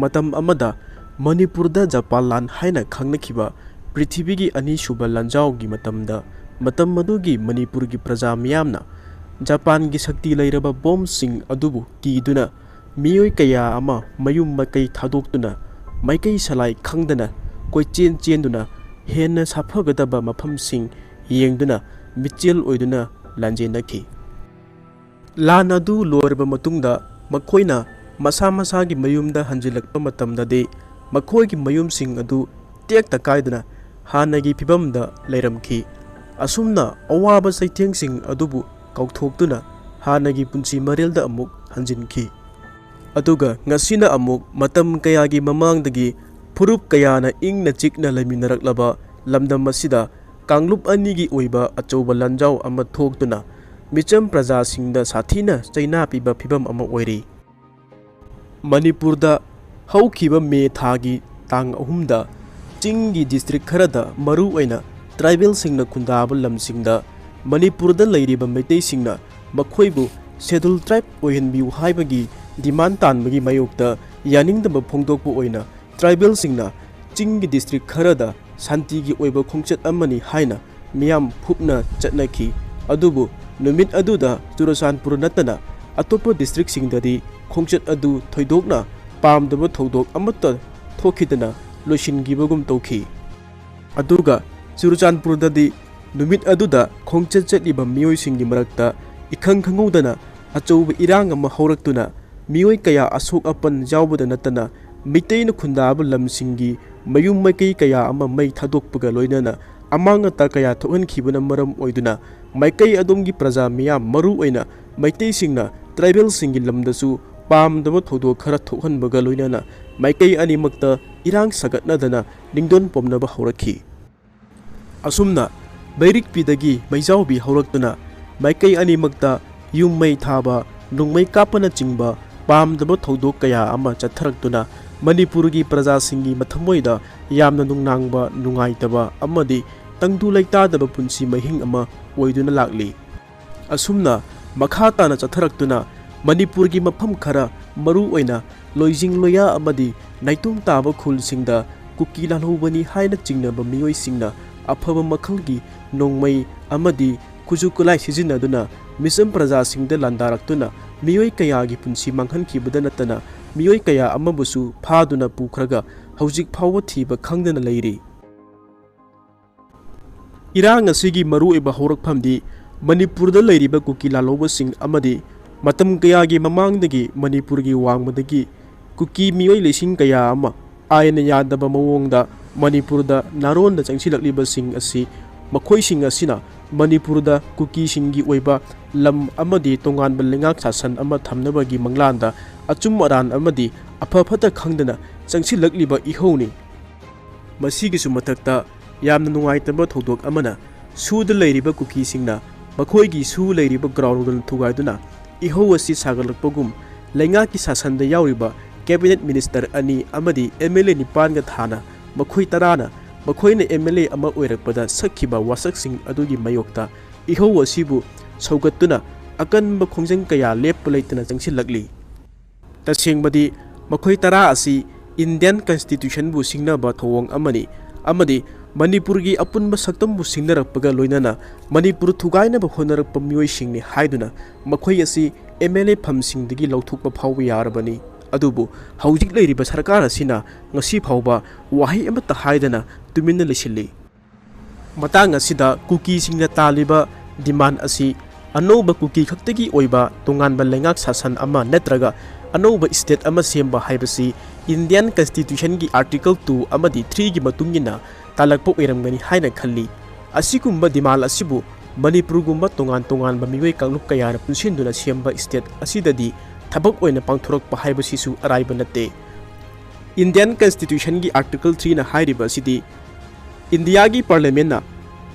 मतम अमदा मणिपुरदा जापान लान हाइना खंगनखिबा पृथ्वीगी अनीसुबा लांजावगी मतमदा मतम मदुगी मणिपुरगी प्रजा मियामना जापान की शक्ति लैरबा बॉम्ब सिंह अदुबु कीदुना मियोय कया अमा मयुम मकई थादोक्तुना माइकई सलाई खंगदना कोई चेन चेंदुना हेन साफगदबा मफम सिंह येंगदुना मिचेल ओइदुना लांजेनखि लान अदु लोरबा मतुंगदा मखोइना मसा मसागी मयुमदा हंजिलक्पा मतमददे मखोइगी मयुम सिंह अदु टेक्ता कायदुना हानगी फिबमदा लैरमखि असुमना अवाबा सैथेंग सिंह अदुबु कौथोक्तुना हानगी पुंसी मरेलदा अमुक हंजिनखि अदुगा ngасina अमुक मतम कयागी ममांगदगी फुरुप कयाना इंगना चिकना लैमिनरक्लबा लमदम मसिदा कांगलुप अनिगी ओइबा अचौबा लंजाव अमा थोक्तुना मिचम प्रजा सिंगदा साथीना चैना पिबा फिबम अमा ओइरी मणिपुरदा हौखिबा मे थागी तांग अहुमदा चिंगी डिस्ट्रिक्ट खरदा मरु ओइना tribal सिंगना खुंदाबा लमसिंगदा मणिपुरदा लैरिबा Meitei सिंगना मखोइबु schedule tribe ओइहनबिउ हाइबगी demand तानबगी मायोक्ता यानिंगदबा फोंदोकपु ओइना tribal सिंगना चिंगी डिस्ट्रिक्ट खरदा शांतिगी ओइबा खोंचत अमनी हाइना मियाम फुपना चटनखि अदुबु नुमित अदुदा चुरचानपुर नतना अतोप डिस्ट्रिक्ट सिंगददी खोंचत अदु थोइदोकना पामदबा थौदोक अमत्ता थोखिदना लोइसिनगिबगुम तौखि अदुगा चुरचानपुरददी नुमित अदुदा खोंचत चटलिबा मियोइसिंगी मरक्ता इखंग खंगौदना अचौबा इरांग अमा हौरक्तुना मियोइ कया असोक अपन जावबदा नतना मितैन खुंदाबा लमसिंगी मयुम मैकई कया अमा मै थादोकपगा लोइनना अमांग अता कया थोहनखिबना मरम ओइदुना मैकई अदोमगी प्रजा मियाम मरु ओइना मैतै सिंगना ट्राइबल सिंगी लमदसु पामदबा थौदोक खरा थोहनबगा लोइनना मैकई अनिमक्ता इरांग सगतनदना निंगदोन पोमनबा हौरखि असुमना बैरिक पिदगी मैजावबी हौरक्तुना मैकई अनिमक्ता युम मै थाबा नुंगमै कापना चिंबा पामदबा थौदोक कया अमा चथरक्तुना मणिपुरगी प्रजा सिंगी मथमोइदा यामना नुंगनांगबा नुंगाइतबा अमदी तंगदु लैतादबा पुंसी महिंग अमा ओइदुना लागली असुमना मखा ताना चथरक्तुना मणिपुरगी मफम खरा मरु ओइना लोइजिंग लोया अमदी नाइतुम ताबा खुल सिंगदा कुकी लालौबनी हाइना चिंगनबा मियोइ सिंगना अफबा मखलगी नोंगमै अमदी खुजु कुलाई सिजिनदुना मिसम प्रजा सिंगदा लांदारक्तुना मियोइ कयागी पुंसी मांगहनखिबदा नतना मियोइ कया अमबुसु फादुना पुखरगा हौजिक फावबा थीबा खंगदना लैरी इरांग असिगी मरुओइबा हौरकफमदी मणिपुरदा लैरिबा कुकी लालौबसिंग अमदी मतम कयागी ममांगदगी मणिपुरगी वांगबदगी कुकी मियोइ लेसिंग कया अमा आयना यादबा मवोंगदा मणिपुरदा नारोंदा चंगसिलक्लिबसिंग असि मखोइसिंग असिना मणिपुरदा कुकी सिंगी ओइबा लम अमदी तोंगानबा लेंगाक सासन अमा थमनबगी मंगलांदा अचुम अरान अमदी अफफता खंगदना चंगसिलक्लिबा इहौनी मसिगिसु मथक्ता यामना नुंगाइतबा थौदोक अमना सुदा लैरिबा कुकी सिंगना मखोइगी सु लैरिबा ग्राउंडन थुगाइदुना इहौ असि सागलक्पगुम लेंगाकी सासनदा याउरिबा कैबिनेट मिनिस्टर अनि अमदी एमएलए निपानगा थाना मखोइ तराना मखोइना एमएलए अमा ओइरकपदा सक्खिबा वासकसिंग अदुगी मयोक्ता इहौ असिबु सौगत्तुना अकनबा खोंजंग कया लेप्प लैतना चंगसिलक्ली तसेंगबदी मखोइ तरा असि इंडियन कॉन्स्टिट्यूशन बु सिंगनबा थौवंग अमनी अमदी मणिपुरगी अपुनबा सक्तमबु सिंगनरकपगा लोइनना मणिपुर थुगाइनबा होनरकपा मियोइसिंगनि हाइदुना मखोइ असि एमएलए फमसिंगदगी लौथुकपा फावबा यारबनी अदुबु हौजिक लैरिबा सरकार असिना ngasi फावबा वाहै अमता हाइदना तुमिन लेसिल्ली मतांग असिदा कुकी सिंगना तालिबा डिमांड असि अनौबा कुकी खक्तगी ओइबा तोंगानबा लेंगाक सासन अमा नत्रगा अनौबा स्टेट अमा सेमबा हाइबसी इंडियन कॉन्स्टिट्यूशन की आर्टिकल 2 अमदी 3 की मतुंगिना तालकपा ओइरमगनी हाइना खल्ली असिगुम्बा डिमांड असिबु मणिपुरगुम्बा तोंगानबा मियोइ कांगलुप कयाना पुनसिनदुना सेमबा स्टेट असिददी थबक ओइना पांथोरकपा हाइबसिसु अराइबा नते इंडियन कॉन्स्टिट्यूशन की आर्टिकल 3 ना हाइरिबा सिदी इंडिया की पार्लियामेंट ना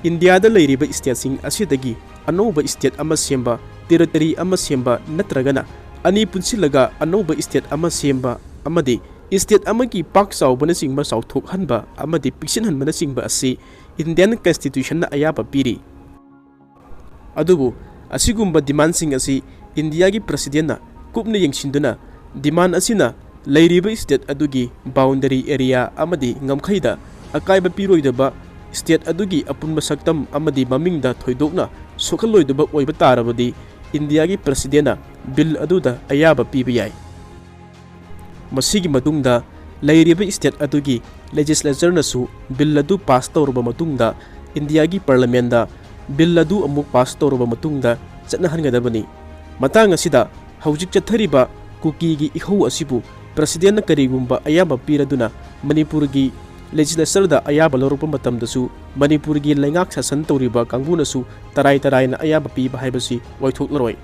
इंडिया दा लैरिबा स्टेट सिंग असिदगी अनौबा स्टेट अमा सेमबा टेरिटरी अमा सेमबा नत्रगना अनि पुनसिलगा अनौबा स्टेट अमा सेमबा अमदी स्टेट अमगी पाक चावबना सिंगबा चावथोकहनबा अमदी पिक्सिनहनबना सिंगबा असि इंडियन कॉन्स्टिट्यूशन ना अयाबा पीरी अदुबु असिगुम्बा डिमांड सिंग असि इंडिया की प्रेसिडेंट ना कुपना यंगसिंदुना डिमांड असिना ꯂꯩꯔꯤꯕ ꯁ꯭ꯇꯦꯠ ꯑꯗꯨꯒꯤ ꯕꯥꯎꯟꯗꯔꯤ ꯑꯦꯔꯤꯌꯥ ꯑꯃꯗꯤ ꯉꯝꯈꯩꯗ ꯑꯀꯥꯏꯕ ꯄꯤꯔꯣꯏꯗꯕ ꯁ꯭ꯇꯦꯠ ꯑꯗꯨꯒꯤ ꯑꯄꯨꯟꯕ ꯁꯛꯇꯝ ꯑꯃꯗꯤ ꯃꯃꯤꯡꯗ ꯊꯣꯏꯗꯣꯛꯅ ꯁꯣꯛꯍꯜꯂꯣꯏꯗꯕ ꯑꯣꯏꯕ ꯇꯥꯔꯕꯗꯤ ꯏꯟꯗꯤꯌꯥꯒꯤ ꯄ꯭ꯔꯁꯤꯗꯦꯟꯠꯅ ꯕꯤꯜ ꯑꯗꯨꯗ ꯑꯌꯥꯕ ꯄꯤꯕ ꯌꯥꯏ꯫ ꯃꯁꯤꯒꯤ ꯃꯇꯨꯡꯗ ꯂꯩꯔꯤꯕ ꯁ꯭ꯇꯦꯠ ꯑꯗꯨꯒꯤ ꯂꯦꯖꯤꯁꯂꯦꯆꯔꯅꯁꯨ ꯕꯤꯜ ꯑꯗꯨ ꯄꯥꯁ ꯇꯧꯔꯕ ꯃꯇꯨꯡꯗ ꯏꯟꯗꯤꯌꯥꯒꯤ ꯄꯥꯔꯂꯤꯌꯥꯃꯦꯟꯠꯗ ꯕꯤꯜ ꯑꯗꯨ ꯑꯃꯨꯛ ꯄꯥꯁ ꯇꯧꯔꯕ ꯃꯇꯨꯡꯗ ꯆꯠꯅꯍꯟꯒꯗꯕꯅꯤ꯫ ꯃꯇꯥꯡ ꯑꯁꯤꯗ ꯍꯧꯖꯤꯛ ꯆꯠꯊꯔꯤꯕ ꯀꯨꯀꯤꯒꯤ ꯏꯍꯧ ꯑꯁꯤꯕꯨ ꯄ꯭ꯔꯁꯤꯗꯦꯟꯠꯅ ꯀꯔꯤꯒꯨꯝꯕ ꯑꯌꯥꯕ ꯄꯤꯔꯗꯨꯅ ꯃꯅꯤꯄꯨꯔꯒꯤ ꯂꯦꯖꯤꯁꯂꯦꯆꯔꯗ ꯑꯌꯥꯕ ꯂꯧꯔꯛꯄ ꯃꯇꯝꯗꯁꯨ ꯃꯅꯤꯄꯨꯔꯒꯤ ꯂꯩꯉꯥꯛ ꯁꯥꯁꯟ ꯇꯧꯔꯤꯕ ꯀꯥꯡꯕꯨꯅꯁꯨ ꯇꯔꯥꯏ ꯇꯔꯥꯏꯅ ꯑꯌꯥꯕ ꯄꯤꯕ ꯍꯥꯏꯕꯁꯤ ꯑꯣꯏꯊꯣꯛꯂꯔꯣꯏ꯫